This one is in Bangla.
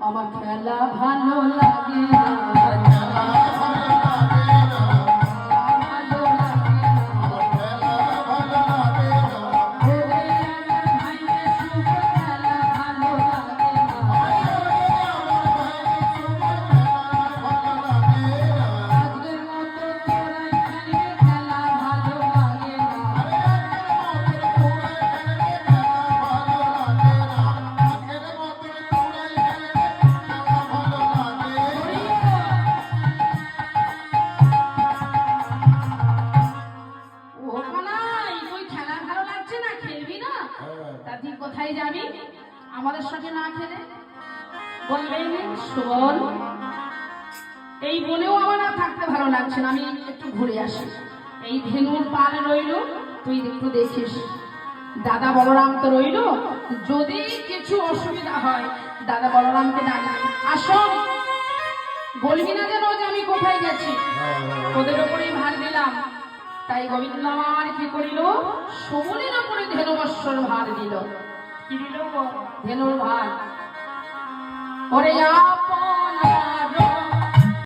আমার খেলা ভালো লাগে না আমাদের সাথে না খেলে বললেন শোন এই বনেও আমার আর থাকতে ভালো লাগছে না, আমি একটু ঘুরে আসি। এই ধেনুর পাল রইল, তুই একটু দেখিস। দাদা বলরাম তো রইল, যদি কিছু অসুবিধা হয় দাদা বলরামকে ডাকবি। আসো, বলবি না যেন যে আমি কোথায় গেছি, ওদের ওপরেই ভার দিলাম। তাই গোবিন্দ আমার কি করিল, সমুলের ওপরে ধেনুবৎসর ভার দিল। কি দিল? ধেনুর ভার। ওরে